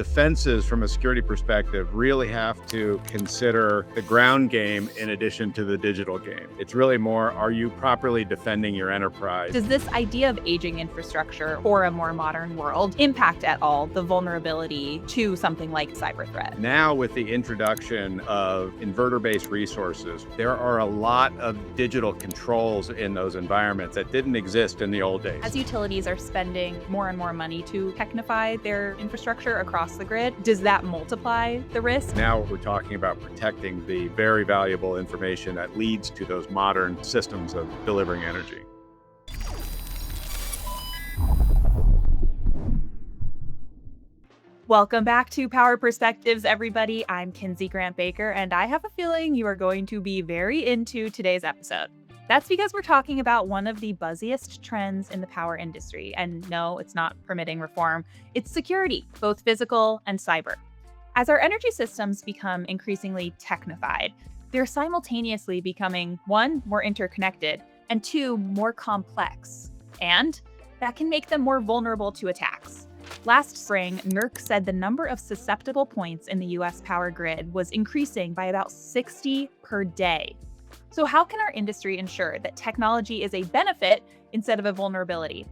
defenses from a security perspective really have to consider the ground game in addition to the digital game. It's really more, are you properly defending your enterprise? Does this idea of aging infrastructure for a more modern world impact at all the vulnerability to something like cyber threat? Now, with the introduction of inverter-based resources, there are a lot of digital controls in those environments that didn't exist in the old days. As utilities are spending more and more money to technify their infrastructure across the grid, does that multiply the risk? Now we're talking about protecting the very valuable information that leads to those modern systems of delivering energy. Welcome back to Power Perspectives, everybody. I'm Kinsey Grant Baker, and I have a feeling you are going to be very into today's episode. That's because we're talking about one of the buzziest trends in the power industry. And no, it's not permitting reform. It's security, both physical and cyber. As our energy systems become increasingly technified, they're simultaneously becoming, one, more interconnected, and two, more complex. And that can make them more vulnerable to attacks. Last spring, NERC said the number of susceptible points in the US power grid was increasing by about 60 per day. So how can our industry ensure that technology is a benefit instead of a vulnerability?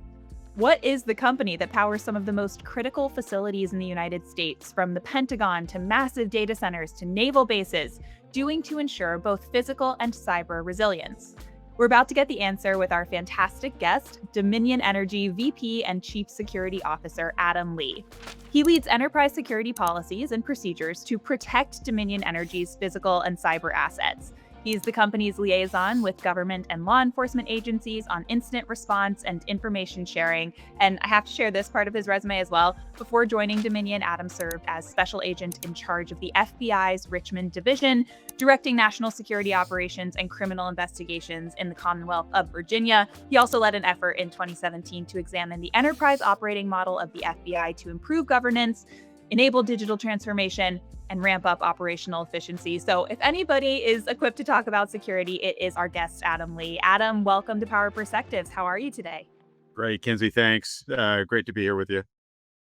What is the company that powers some of the most critical facilities in the United States, from the Pentagon to massive data centers to naval bases, doing to ensure both physical and cyber resilience? We're about to get the answer with our fantastic guest, Dominion Energy VP and Chief Security Officer, Adam Lee. He leads enterprise security policies and procedures to protect Dominion Energy's physical and cyber assets. He's the company's liaison with government and law enforcement agencies on incident response and information sharing. And I have to share this part of his resume as well. Before joining Dominion, Adam served as special agent in charge of the FBI's Richmond Division, directing national security operations and criminal investigations in the Commonwealth of Virginia. He also led an effort in 2017 to examine the enterprise operating model of the FBI to improve governance, enable digital transformation, and ramp up operational efficiency. So if anybody is equipped to talk about security, it is our guest, Adam Lee. Adam, welcome to Power Perspectives. How are you today? Great, Kinsey, thanks. Great to be here with you.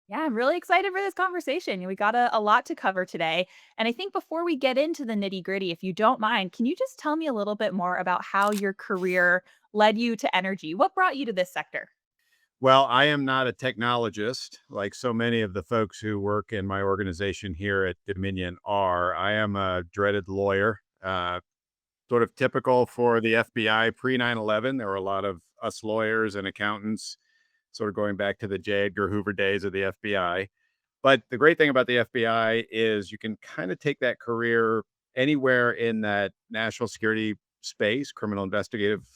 Yeah, I'm really excited for this conversation. We got a lot to cover today. And I think before we get into the nitty gritty, if you don't mind, can you just tell me a little bit more about how your career led you to energy? What brought you to this sector? Well, I am not a technologist like so many of the folks who work in my organization here at Dominion are. I am a dreaded lawyer, sort of typical for the FBI pre 9/11. There were a lot of us lawyers and accountants, sort of going back to the J. Edgar Hoover days of the FBI. But the great thing about the FBI is you can kind of take that career anywhere in that national security space, criminal investigative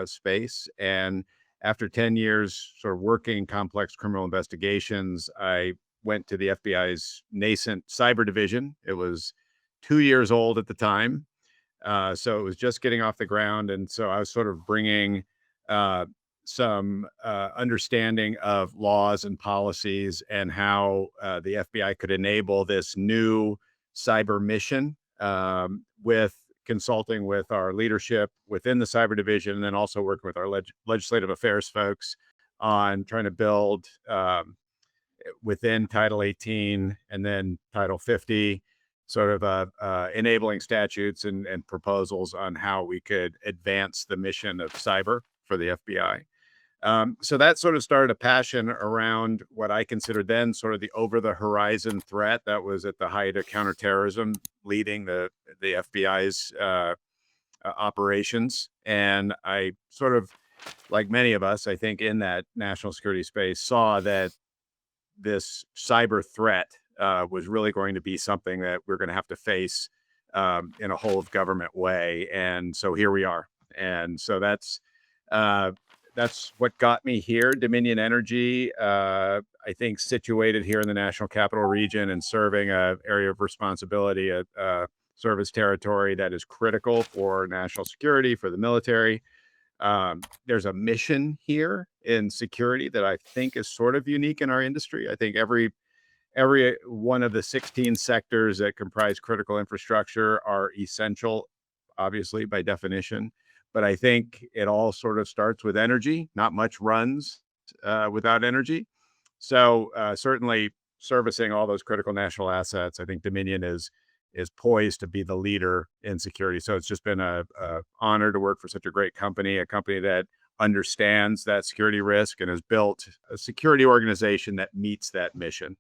space. And after 10 years sort of working complex criminal investigations, I went to the FBI's nascent cyber division. It was 2 years old at the time. So it was just getting off the ground. And so I was sort of bringing some understanding of laws and policies and how the FBI could enable this new cyber mission with consulting with our leadership within the cyber division, and then also working with our legislative affairs folks on trying to build within Title 18 and then Title 50, sort of enabling statutes and proposals on how we could advance the mission of cyber for the FBI. So that sort of started a passion around what I considered then sort of the over-the-horizon threat that was at the height of counterterrorism, leading the FBI's operations. And I sort of, like many of us, I think, in that national security space, saw that this cyber threat was really going to be something that we're going to have to face in a whole of government way. And so here we are. And so that's what got me here. Dominion Energy, I think, situated here in the National Capital Region and serving an area of responsibility, a service territory that is critical for national security, for the military. There's a mission here in security that I think is sort of unique in our industry. I think every one of the 16 sectors that comprise critical infrastructure are essential, obviously, by definition. But I think it all sort of starts with energy. Not much runs without energy. So certainly servicing all those critical national assets, I think Dominion is poised to be the leader in security. So it's just been a honor to work for such a great company, a company that understands that security risk and has built a security organization that meets that mission.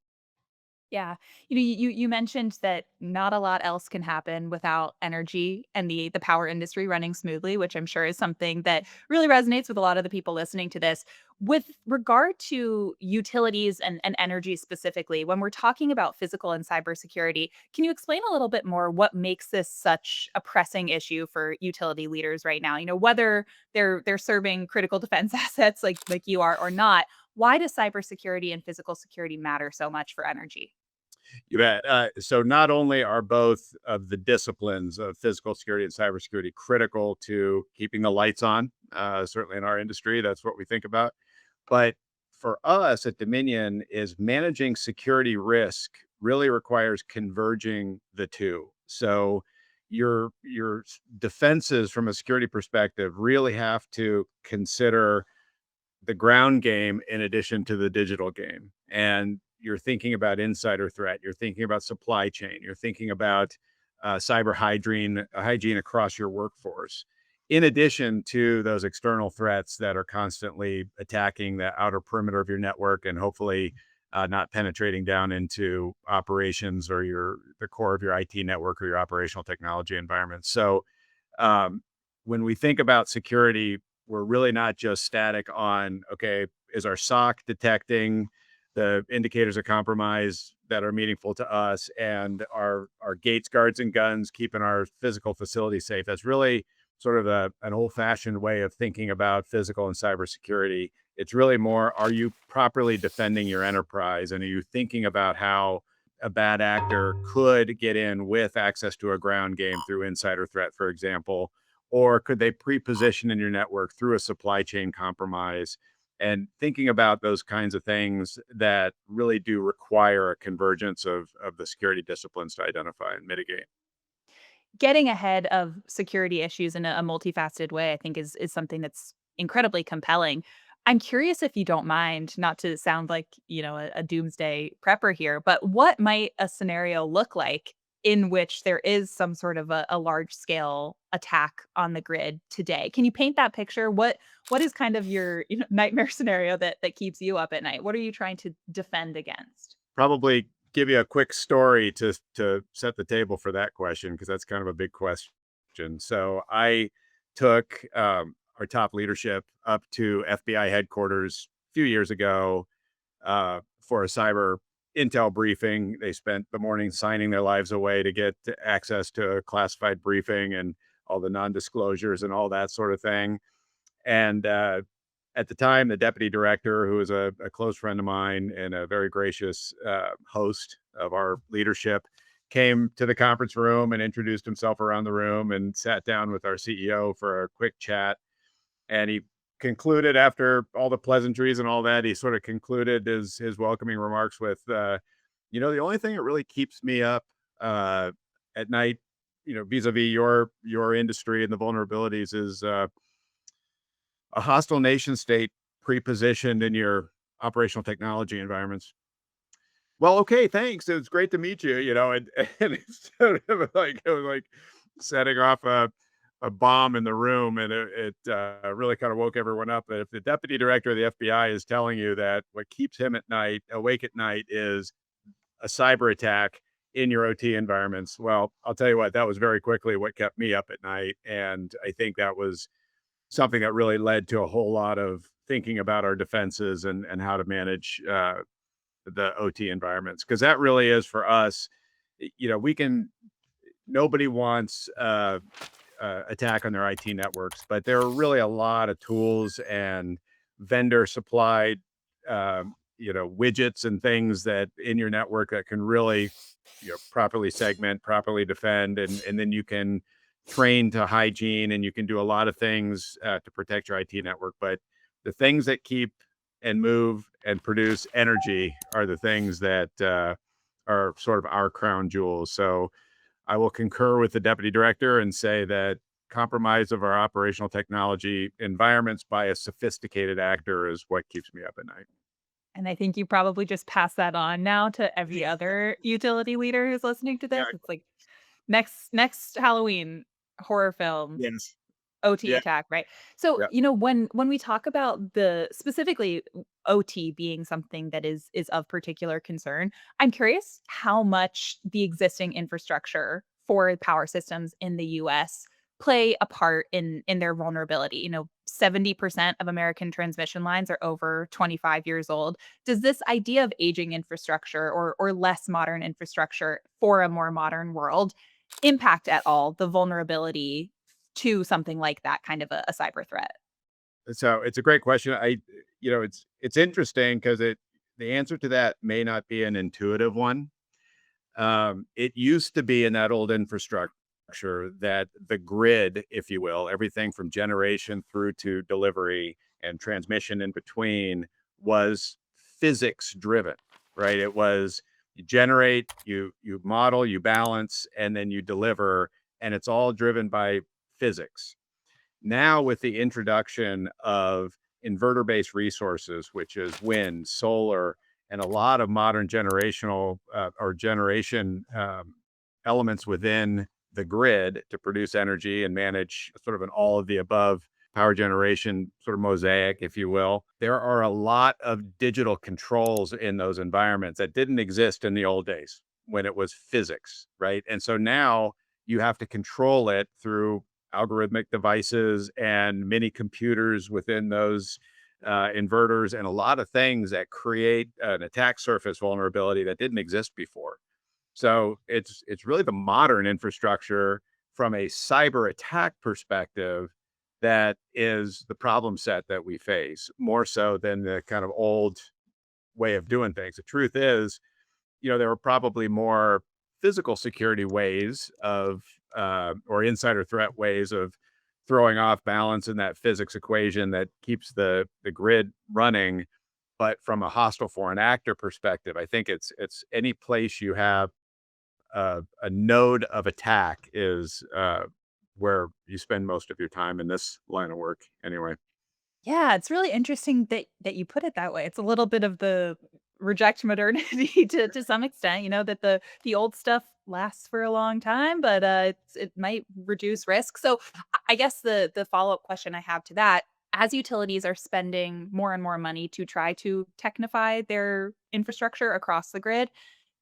Yeah. You mentioned that not a lot else can happen without energy and the power industry running smoothly, which I'm sure is something that really resonates with a lot of the people listening to this. With regard to utilities and energy specifically, when we're talking about physical and cybersecurity, can you explain a little bit more what makes this such a pressing issue for utility leaders right now? Whether they're serving critical defense assets like you are or not, why does cybersecurity and physical security matter so much for energy? You bet. So not only are both of the disciplines of physical security and cybersecurity critical to keeping the lights on, certainly in our industry, that's what we think about. But for us at Dominion, is managing security risk really requires converging the two. So your defenses from a security perspective really have to consider the ground game in addition to the digital game. And you're thinking about insider threat, you're thinking about supply chain, you're thinking about cyber hygiene across your workforce, in addition to those external threats that are constantly attacking the outer perimeter of your network and hopefully not penetrating down into operations or the core of your IT network or your operational technology environment. So um, when we think about security, we're really not just static on, okay, is our SOC detecting the indicators of compromise that are meaningful to us, and our gates, guards, and guns keeping our physical facility safe. That's really sort of an old fashioned way of thinking about physical and cybersecurity. It's really more, are you properly defending your enterprise? And are you thinking about how a bad actor could get in with access to a ground game through insider threat, for example? Or could they pre-position in your network through a supply chain compromise? And thinking about those kinds of things that really do require a convergence of the security disciplines to identify and mitigate. Getting ahead of security issues in a multifaceted way, I think is something that's incredibly compelling. I'm curious if you don't mind, not to sound like, a doomsday prepper here, but what might a scenario look like in which there is some sort of a large scale attack on the grid today? Can you paint that picture? What is kind of your, nightmare scenario that keeps you up at night? What are you trying to defend against? Probably give you a quick story to set the table for that question because that's kind of a big question. So I took our top leadership up to FBI headquarters a few years ago for a cyber intel briefing. They spent the morning signing their lives away to get access to a classified briefing and all the non-disclosures and all that sort of thing. And at the time, the deputy director, who was a close friend of mine and a very gracious host of our leadership, came to the conference room and introduced himself around the room and sat down with our CEO for a quick chat. And he concluded, after all the pleasantries and all that, he sort of concluded his welcoming remarks with, the only thing that really keeps me up uh, at night, vis-a-vis your industry and the vulnerabilities is a hostile nation state pre-positioned in your operational technology environments. Well, okay, thanks. It was great to meet you, and it's sort of like it was like setting off a bomb in the room, and it really kind of woke everyone up. That if the deputy director of the FBI is telling you that what keeps him awake at night, is a cyber attack in your OT environments, well, I'll tell you what, that was very quickly what kept me up at night, and I think that was something that really led to a whole lot of thinking about our defenses and how to manage the OT environments, because that really is for us. We can. Nobody wants attack on their IT networks, but there are really a lot of tools and vendor supplied, widgets and things that in your network that can really, properly segment, properly defend, and then you can train to hygiene and you can do a lot of things to protect your IT network. But the things that keep and move and produce energy are the things that are sort of our crown jewels. So I will concur with the deputy director and say that compromise of our operational technology environments by a sophisticated actor is what keeps me up at night. And I think you probably just pass that on now to every other utility leader who's listening to this. It's Exactly. like next Halloween horror film Yes. OT Yeah. attack, right? So, Yeah. when we talk about the specifically OT being something that is of particular concern, I'm curious how much the existing infrastructure for power systems in the US play a part in their vulnerability. 70% of American transmission lines are over 25 years old. Does this idea of aging infrastructure or less modern infrastructure for a more modern world impact at all the vulnerability to something like that kind of a cyber threat? So it's a great question. It's interesting because the answer to that may not be an intuitive one. It used to be in that old infrastructure that the grid, if you will, everything from generation through to delivery and transmission in between was physics driven, right? It was you generate, you model, you balance, and then you deliver, and it's all driven by physics. Now, with the introduction of inverter-based resources, which is wind, solar, and a lot of modern generational or generation elements within the grid to produce energy and manage sort of an all of the above power generation sort of mosaic, if you will. There are a lot of digital controls in those environments that didn't exist in the old days when it was physics, right? And so now you have to control it through algorithmic devices and mini computers within those inverters and a lot of things that create an attack surface vulnerability that didn't exist before. So it's really the modern infrastructure from a cyber attack perspective that is the problem set that we face more so than the kind of old way of doing things. The truth is, there were probably more physical security ways of, or insider threat ways of throwing off balance in that physics equation that keeps the grid running. But from a hostile foreign actor perspective, I think it's any place you have a node of attack is where you spend most of your time in this line of work. Anyway, Yeah, it's really interesting that you put it that way. It's a little bit of the reject modernity to some extent, that the old stuff lasts for a long time, but it might reduce risk. So I guess the follow-up question I have to that, as utilities are spending more and more money to try to technify their infrastructure across the grid,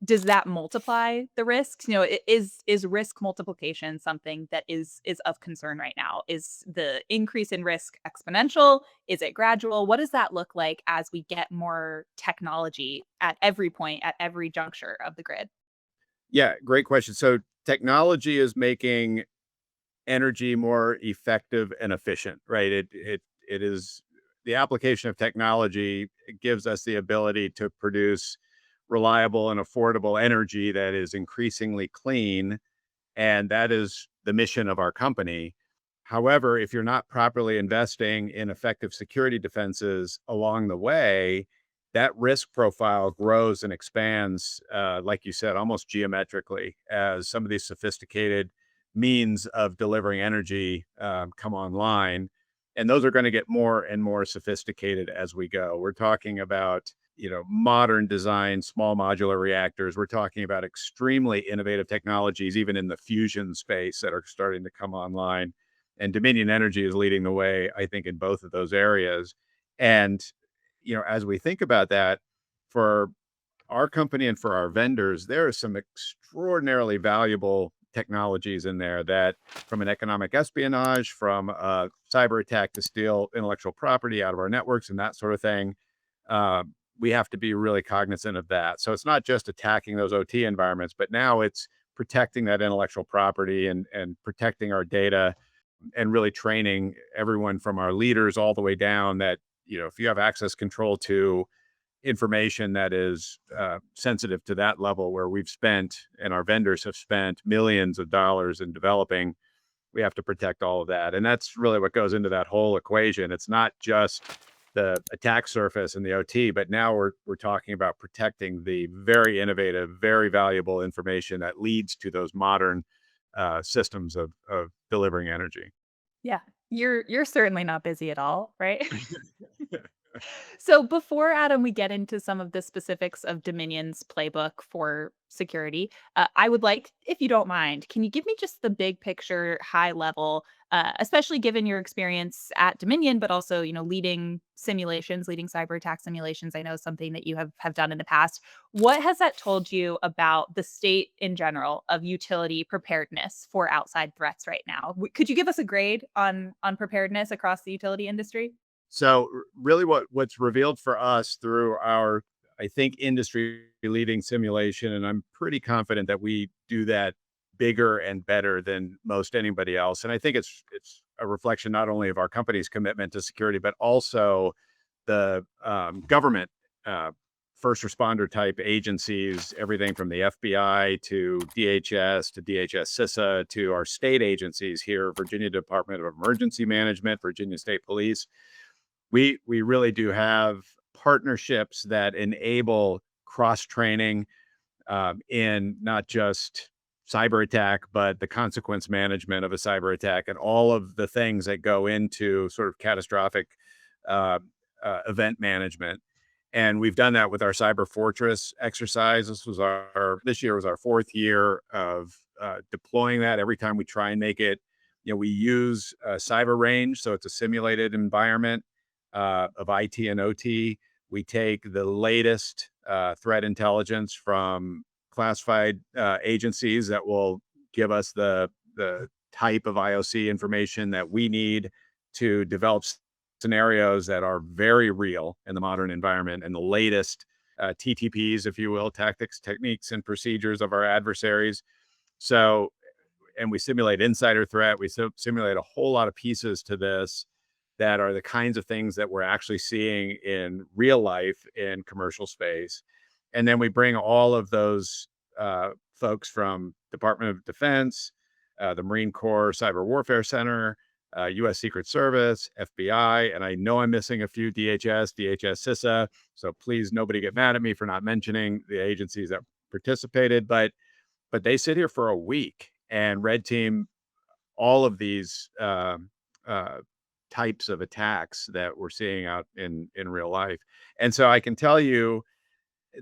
does that multiply the risks? Is risk multiplication something that is of concern right now? Is the increase in risk exponential? Is it gradual? What does that look like as we get more technology at every point, at every juncture of the grid? yeah, great question. So technology is making energy more effective and efficient, right? It is the application of technology gives us the ability to produce reliable and affordable energy that is increasingly clean, and that is the mission of our company. However, if you're not properly investing in effective security defenses along the way, that risk profile grows and expands, like you said, almost geometrically as some of these sophisticated means of delivering energy come online. And those are going to get more and more sophisticated as we go. We're talking about modern design small modular reactors. We're talking about extremely innovative technologies even in the fusion space that are starting to come online, and Dominion Energy is leading the way, I think, in both of those areas. And as we think about that, for our company and for our vendors, there are some extraordinarily valuable technologies in there that, from an economic espionage, from a cyber attack to steal intellectual property out of our networks and that sort of thing, uh, we have to be really cognizant of that. So it's not just attacking those OT environments, but now it's protecting that intellectual property and protecting our data and really training everyone from our leaders all the way down that, if you have access control to information that is sensitive to that level where we've spent and our vendors have spent millions of dollars in developing, we have to protect all of that. And that's really what goes into that whole equation. It's not just the attack surface and the OT, but now we're talking about protecting the very innovative, very valuable information that leads to those modern systems of delivering energy. Yeah. You're certainly not busy at all, right? So before Adam, we get into some of the specifics of Dominion's playbook for security. I would like, if you don't mind, can you give me just the big picture, high level, especially given your experience at Dominion, but also leading simulations, leading cyber attack simulations. I know something that you have done in the past. What has that told you about the state in general of utility preparedness for outside threats right now? Could you give us a grade on preparedness across the utility industry? So really what's revealed for us through our, I think, industry leading simulation, and I'm pretty confident that we do that bigger and better than most anybody else. And I think it's a reflection not only of our company's commitment to security, but also the government uh, first responder type agencies, everything from the FBI to DHS to DHS CISA to our state agencies here, Virginia Department of Emergency Management, Virginia State Police. We really do have partnerships that enable cross training in not just cyber attack, but the consequence management of a cyber attack and all of the things that go into sort of catastrophic uh, event management. And we've done that with our cyber fortress exercise. This year was our fourth year of deploying that. Every time we try and make it, we use cyber range, so it's a simulated environment of IT and OT. We take the latest threat intelligence from classified agencies that will give us the type of IOC information that we need to develop scenarios that are very real in the modern environment and the latest TTPs, if you will, tactics, techniques, and procedures of our adversaries. So, and we simulate insider threat. We simulate a whole lot of pieces to this that are the kinds of things that we're actually seeing in real life in commercial space. And then we bring all of those folks from Department of Defense, the Marine Corps Cyber Warfare Center, U.S. Secret Service, FBI, and I know I'm missing a few DHS CISA. So please, nobody get mad at me for not mentioning the agencies that participated, but they sit here for a week and red team all of these uh, types of attacks that we're seeing out in real life. And so I can tell you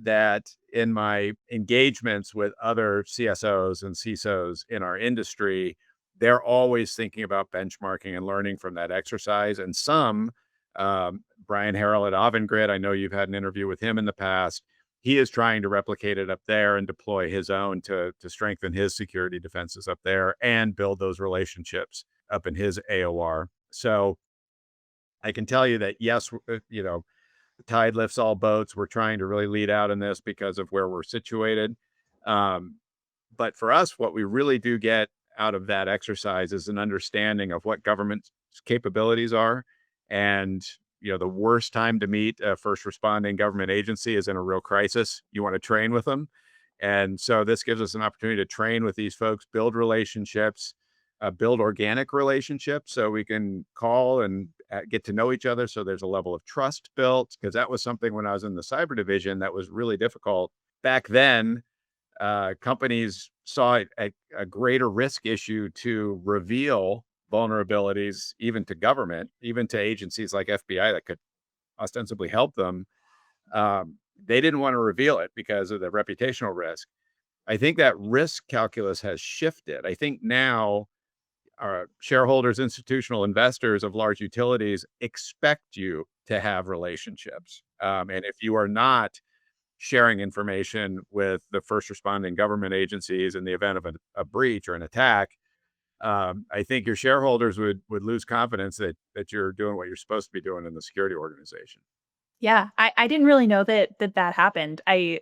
that in my engagements with other CSOs and CISOs in our industry, they're always thinking about benchmarking and learning from that exercise. And some, Brian Harrell at Avangrid, I know you've had an interview with him in the past. He is trying to replicate it up there and deploy his own to strengthen his security defenses up there and build those relationships up in his AOR. So I can tell you that yes, the tide lifts all boats. We're trying to really lead out in this because of where we're situated. Um, but for us, what we really do get out of that exercise is an understanding of what government's capabilities are. And, the worst time to meet a first responding government agency is in a real crisis. You want to train with them. And so this gives us an opportunity to train with these folks, build relationships, build organic relationships so we can call and get to know each other. So there's a level of trust built because that was something when I was in the cyber division that was really difficult. Back then, companies saw it a greater risk issue to reveal vulnerabilities, even to government, even to agencies like FBI that could ostensibly help them. They didn't want to reveal it because of the reputational risk. I think that risk calculus has shifted. I think now shareholders, institutional investors of large utilities expect you to have relationships. And if you are not sharing information with the first responding government agencies in the event of a breach or an attack, I think your shareholders would lose confidence that you're doing what you're supposed to be doing in the security organization. Yeah, I didn't really know that happened. I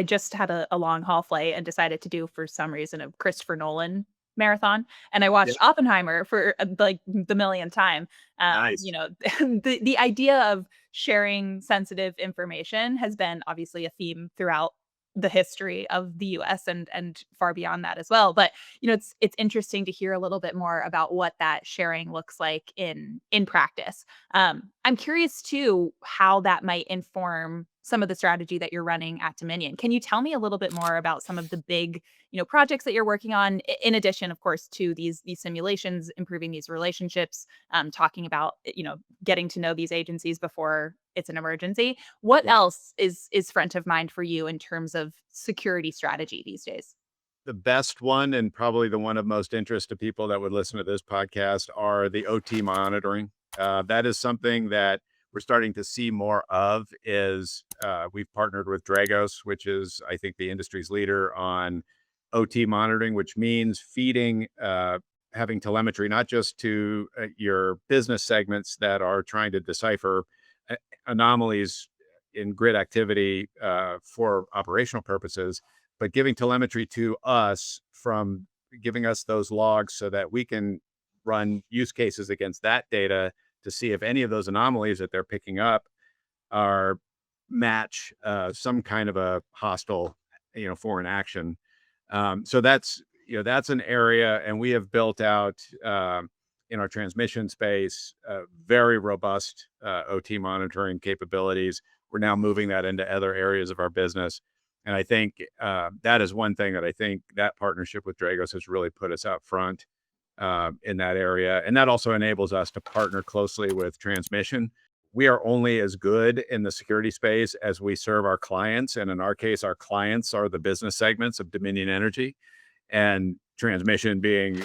just had a long haul flight and decided to do, for some reason, a Christopher Nolan marathon, and I Yeah, watched Oppenheimer for, like, the millionth time. nice. The idea of sharing sensitive information has been obviously a theme throughout the history of the US and far beyond that as well, but, it's interesting to hear a little bit more about what that sharing looks like in practice. I'm curious too how that might inform some of the strategy that you're running at Dominion. Can you tell me a little bit more about some of the big, projects that you're working on, in addition, of course, to these simulations, improving these relationships, talking about, getting to know these agencies before it's an emergency. What Yeah. else is front of mind for you in terms of security strategy these days? The best one, and probably the one of most interest to people that would listen to this podcast, are the OT monitoring. That is something that we're starting to see more of. Is we've partnered with Dragos, which is, I think, the industry's leader on OT monitoring, which means feeding, having telemetry not just to your business segments that are trying to decipher a- anomalies in grid activity for operational purposes, but giving telemetry to us, from giving us those logs so that we can run use cases against that data to see if any of those anomalies that they're picking up are match some kind of a hostile, foreign action. So that's an area, and we have built out in our transmission space very robust OT monitoring capabilities. We're now moving that into other areas of our business, and I think that is one thing that I think that partnership with Dragos has really put us out front in that area, and that also enables us to partner closely with transmission. We are only as good in the security space as we serve our clients, and in our case, our clients are the business segments of Dominion Energy, and transmission being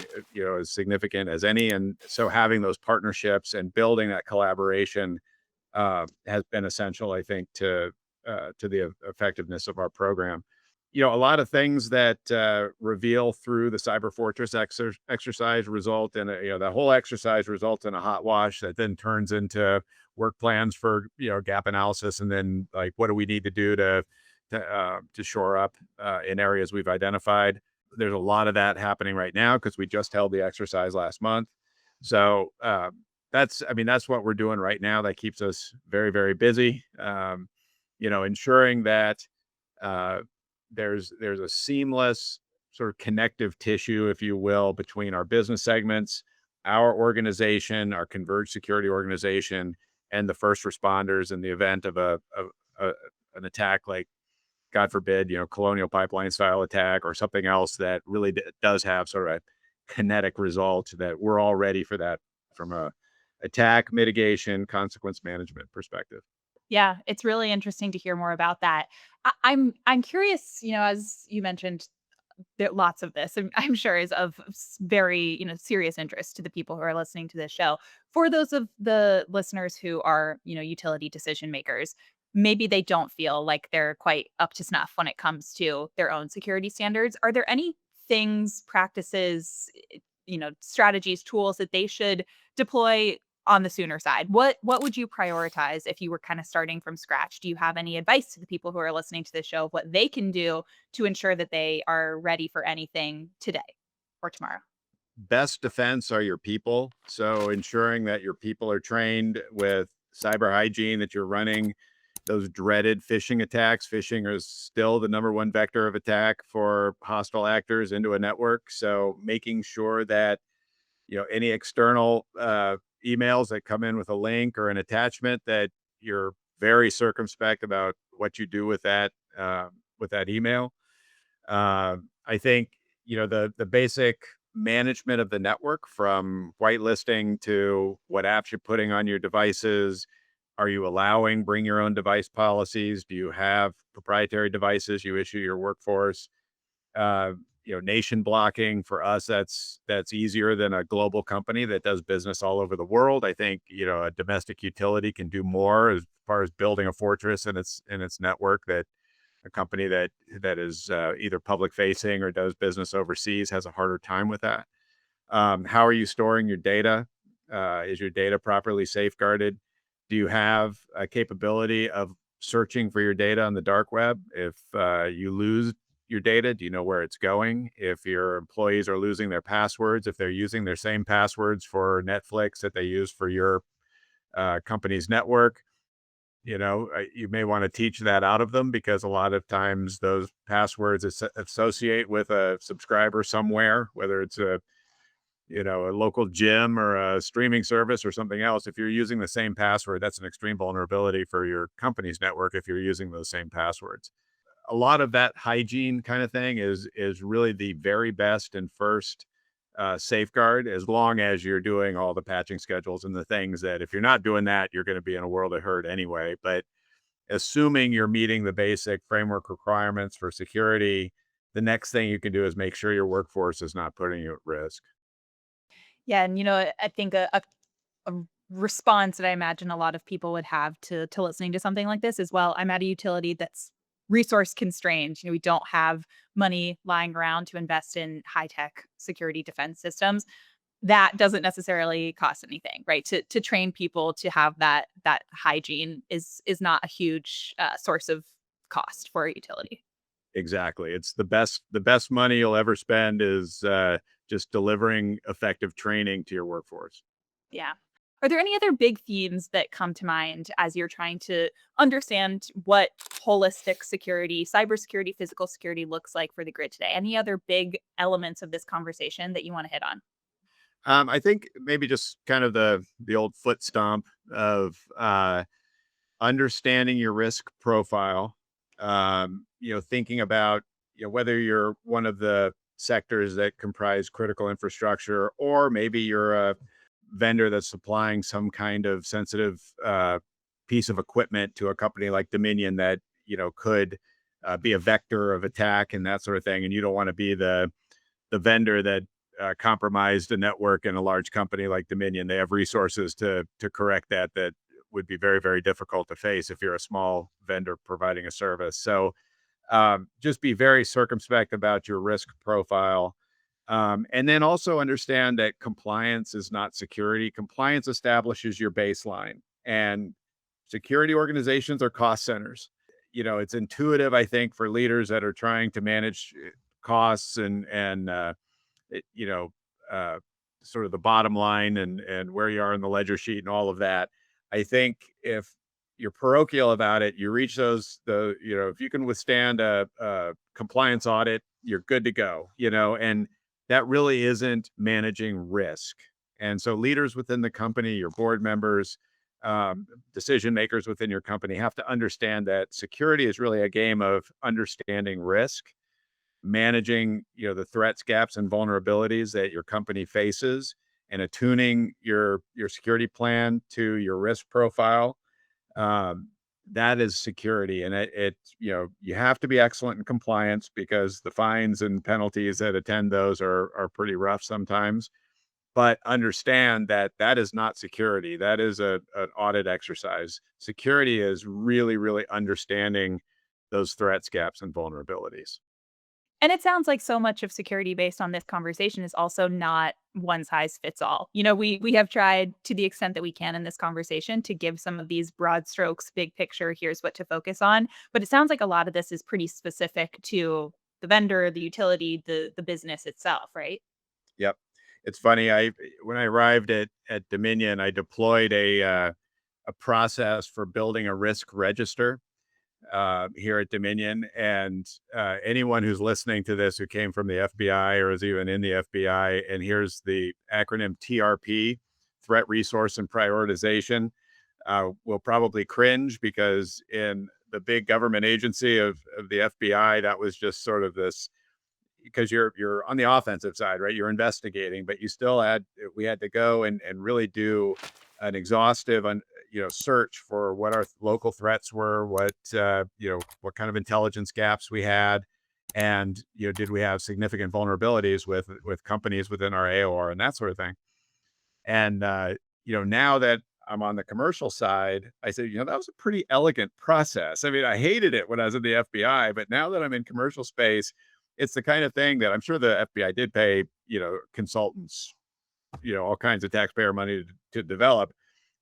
as significant as any. And so having those partnerships and building that collaboration has been essential, I think, to the effectiveness of our program. A lot of things that reveal through the Cyber Fortress exercise result in that whole exercise results in a hot wash that then turns into work plans for gap analysis, and then, like, what do we need to do to shore up in areas we've identified. There's a lot of that happening right now because we just held the exercise last month. So that's what we're doing right now. That keeps us very, very busy. Ensuring that uh, there's a seamless sort of connective tissue, if you will, between our business segments, our organization, our converged security organization, and the first responders in the event of a an attack, like, God forbid, Colonial Pipeline style attack or something else that really does have sort of a kinetic result, that we're all ready for that from a attack mitigation, consequence management perspective. Yeah, it's really interesting to hear more about that. I'm curious, as you mentioned, that lots of this, I'm sure, is of very, serious interest to the people who are listening to this show. For those of the listeners who are, utility decision makers, maybe they don't feel like they're quite up to snuff when it comes to their own security standards. Are there any things, practices, strategies, tools that they should deploy on the sooner side? What would you prioritize if you were kind of starting from scratch? Do you have any advice to the people who are listening to the show of what they can do to ensure that they are ready for anything today or tomorrow? Best defense are your people. So ensuring that your people are trained with cyber hygiene, that you're running those dreaded phishing attacks. Phishing is still the number one vector of attack for hostile actors into a network. So making sure that any external emails that come in with a link or an attachment, that you're very circumspect about what you do with that email. I think the basic management of the network, from whitelisting to what apps you're putting on your devices. Are you allowing bring your own device policies? Do you have proprietary devices you issue your workforce? uh, nation blocking for us, that's easier than a global company that does business all over the world. I think a domestic utility can do more as far as building a fortress in its network, that a company that is either public facing or does business overseas has a harder time with that. How are you storing your data? Is your data properly safeguarded? Do you have a capability of searching for your data on the dark web? If you lose your data, do you know where it's going? If your employees are losing their passwords, if they're using their same passwords for Netflix that they use for your company's network, you may want to teach that out of them, because a lot of times those passwords associate with a subscriber somewhere, whether it's a local gym or a streaming service or something else, if you're using the same password, that's an extreme vulnerability for your company's network if you're using those same passwords. A lot of that hygiene kind of thing is really the very best and first safeguard, as long as you're doing all the patching schedules and the things that if you're not doing that, you're going to be in a world of hurt anyway. But assuming you're meeting the basic framework requirements for security, the next thing you can do is make sure your workforce is not putting you at risk. Yeah, and I think a response that I imagine a lot of people would have to listening to something like this is, well, I'm at a utility that's resource constrained. We don't have money lying around to invest in high tech security defense systems. That doesn't necessarily cost anything, right? To train people to have that hygiene is not a huge source of cost for a utility. Exactly. It's the best money you'll ever spend is just delivering effective training to your workforce. Yeah. Are there any other big themes that come to mind as you're trying to understand what holistic security, cybersecurity, physical security looks like for the grid today? Any other big elements of this conversation that you want to hit on? I think maybe just kind of the old foot stomp of understanding your risk profile. Thinking about whether you're one of the sectors that comprise critical infrastructure, or maybe you're a vendor that's supplying some kind of sensitive piece of equipment to a company like Dominion that could be a vector of attack and that sort of thing, and you don't want to be the vendor that compromised a network in a large company like Dominion. They have resources to correct that would be very, very difficult to face if you're a small vendor providing a service. So just be very circumspect about your risk profile. And then also understand that compliance is not security. Compliance establishes your baseline, and security organizations are cost centers. It's intuitive, I think, for leaders that are trying to manage costs and it, you know, uh, sort of the bottom line and where you are in the ledger sheet and all of that. I think if you're parochial about it, you reach if you can withstand a compliance audit, you're good to go, and that really isn't managing risk. And so leaders within the company, your board members, decision makers within your company have to understand that security is really a game of understanding risk, managing the threats, gaps, and vulnerabilities that your company faces, and attuning your security plan to your risk profile. um, that is security, and you have to be excellent in compliance because the fines and penalties that attend those are pretty rough sometimes. But understand that that is not security. That is an audit exercise. Security is really, really understanding those threats, gaps, and vulnerabilities. And it sounds like so much of security based on this conversation is also not one size fits all. We have tried to the extent that we can in this conversation to give some of these broad strokes, big picture, here's what to focus on. But it sounds like a lot of this is pretty specific to the vendor, the utility, the business itself, right? Yep. It's funny. When I arrived at Dominion, I deployed a process for building a risk register here at Dominion. And anyone who's listening to this who came from the FBI or is even in the FBI, and here's the acronym TRP, Threat Resource and Prioritization, will probably cringe, because in the big government agency of the FBI, that was just sort of this, because you're on the offensive side, right? You're investigating, but you still we had to go and really do an exhaustive search for what our local threats were, what kind of intelligence gaps we had, and did we have significant vulnerabilities with companies within our AOR and that sort of thing. And now that I'm on the commercial side, I say, that was a pretty elegant process. I mean, I hated it when I was in the FBI, but now that I'm in commercial space, it's the kind of thing that I'm sure the FBI did pay, consultants, all kinds of taxpayer money to develop.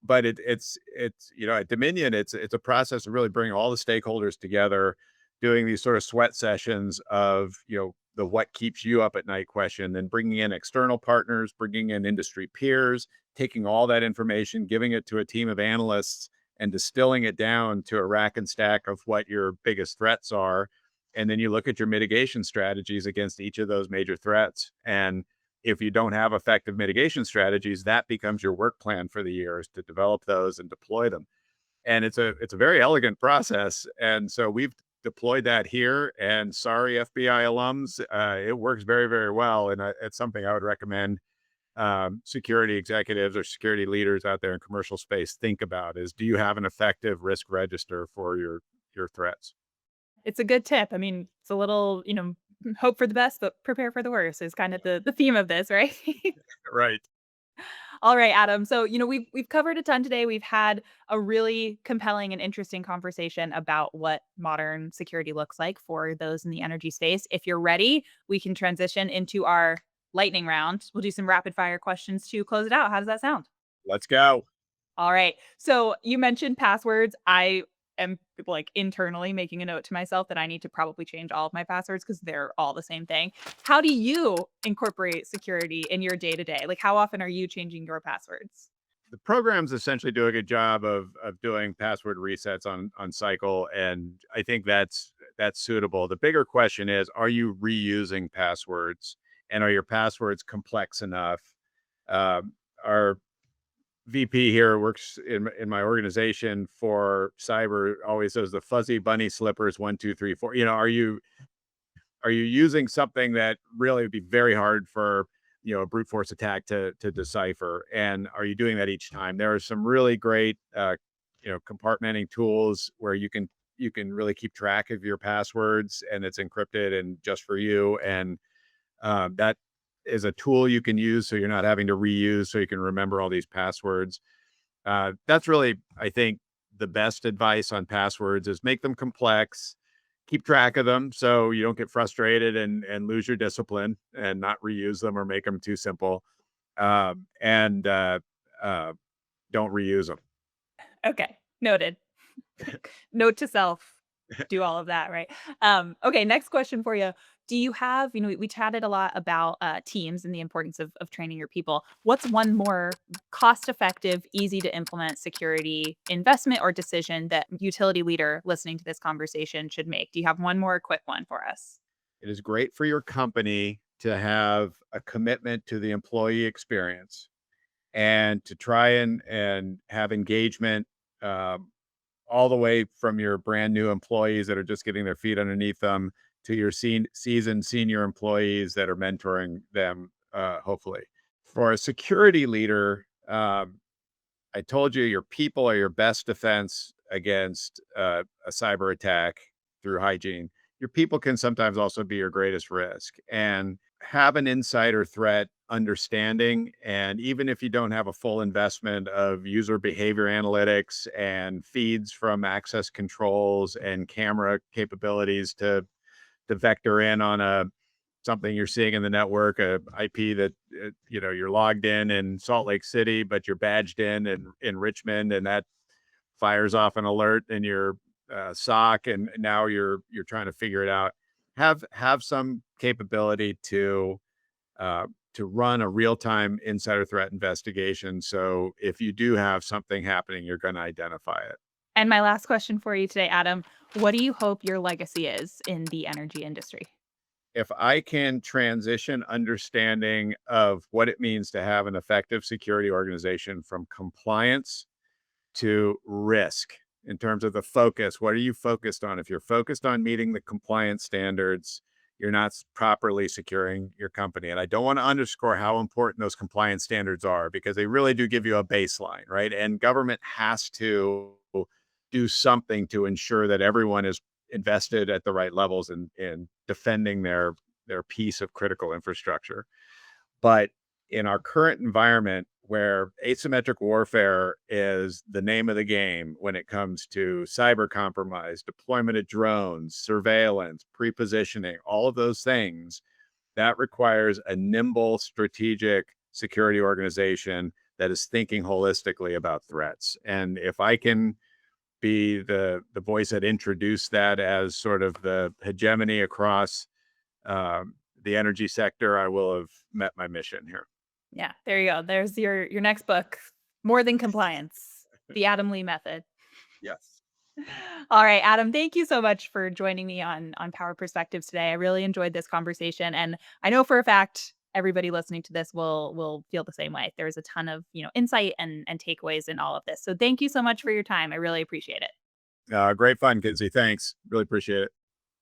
But it's at Dominion, it's a process of really bringing all the stakeholders together, doing these sort of sweat sessions of the what keeps you up at night question, then bringing in external partners, bringing in industry peers, taking all that information, giving it to a team of analysts, and distilling it down to a rack and stack of what your biggest threats are. And then you look at your mitigation strategies against each of those major threats. And if you don't have effective mitigation strategies, that becomes your work plan for the year, is to develop those and deploy them. And it's a very elegant process. And so we've deployed that here. And sorry, FBI alums, it works very, very well. And it's something I would recommend security executives or security leaders out there in commercial space think about: is do you have an effective risk register for your threats? It's a good tip. I mean, it's a little, hope for the best, but prepare for the worst is kind of the theme of this, right? Right. All right, Adam. So, we've covered a ton today. We've had a really compelling and interesting conversation about what modern security looks like for those in the energy space. If you're ready, we can transition into our lightning round. We'll do some rapid fire questions to close it out. How does that sound? Let's go. All right. So you mentioned passwords. I am like internally making a note to myself that I need to probably change all of my passwords because they're all the same thing. How do you incorporate security in your day to day? Like, how often are you changing your passwords? The programs essentially do a good job of doing password resets on cycle, and I think that's suitable. The bigger question is, are you reusing passwords, and are your passwords complex enough? Our VP here works in my organization for cyber. Always says the fuzzy bunny slippers 1, 2, 3, 4. Are you using something that really would be very hard for a brute force attack to decipher, and are you doing that each time? There are some really great compartmenting tools where you can really keep track of your passwords, and it's encrypted and just for you. And that is a tool you can use, so you're not having to reuse, so you can remember all these passwords. That's really, I think, the best advice on passwords: is make them complex, keep track of them so you don't get frustrated and lose your discipline and not reuse them or make them too simple. And uh, don't reuse them. Okay. Noted. Note to self, do all of that, right? Okay, next question for you. Do you have, we chatted a lot about teams and the importance of training your people. What's one more cost effective, easy to implement security investment or decision that utility leader listening to this conversation should make? Do you have one more quick one for us? It is great for your company to have a commitment to the employee experience and to try and have engagement, um, all the way from your brand new employees that are just getting their feet underneath them to your seasoned senior employees that are mentoring them, hopefully. For a security leader, I told you your people are your best defense against a cyber attack through hygiene. Your people can sometimes also be your greatest risk, and have an insider threat understanding. And even if you don't have a full investment of user behavior analytics and feeds from access controls and camera capabilities to vector in on a something you're seeing in the network, a IP that you're logged in Salt Lake City, but you're badged in Richmond, and that fires off an alert in your SOC, and now you're trying to figure it out. Have some capability to run a real time insider threat investigation. So if you do have something happening, you're going to identify it. And my last question for you today, Adam, what do you hope your legacy is in the energy industry? If I can transition understanding of what it means to have an effective security organization from compliance to risk in terms of the focus, what are you focused on? If you're focused on meeting the compliance standards, you're not properly securing your company. And I don't want to underscore how important those compliance standards are, because they really do give you a baseline, right? And government has to do something to ensure that everyone is invested at the right levels in defending their piece of critical infrastructure. But in our current environment, where asymmetric warfare is the name of the game when it comes to cyber compromise, deployment of drones, surveillance, pre-positioning, all of those things, that requires a nimble, strategic security organization that is thinking holistically about threats. And if I can be the voice that introduced that as sort of the hegemony across the energy sector, I will have met my mission here. Yeah, there you go. There's your next book, More Than Compliance, The Adam Lee Method. Yes. All right, Adam, thank you so much for joining me on Power Perspectives today. I really enjoyed this conversation, and I know for a fact everybody listening to this will feel the same way. There's a ton of, insight and takeaways in all of this. So thank you so much for your time. I really appreciate it. Great fun, Kinsey. Thanks. Really appreciate it.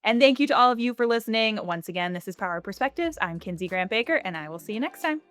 And thank you to all of you for listening. Once again, this is Power Perspectives. I'm Kinsey Grant Baker, and I will see you next time.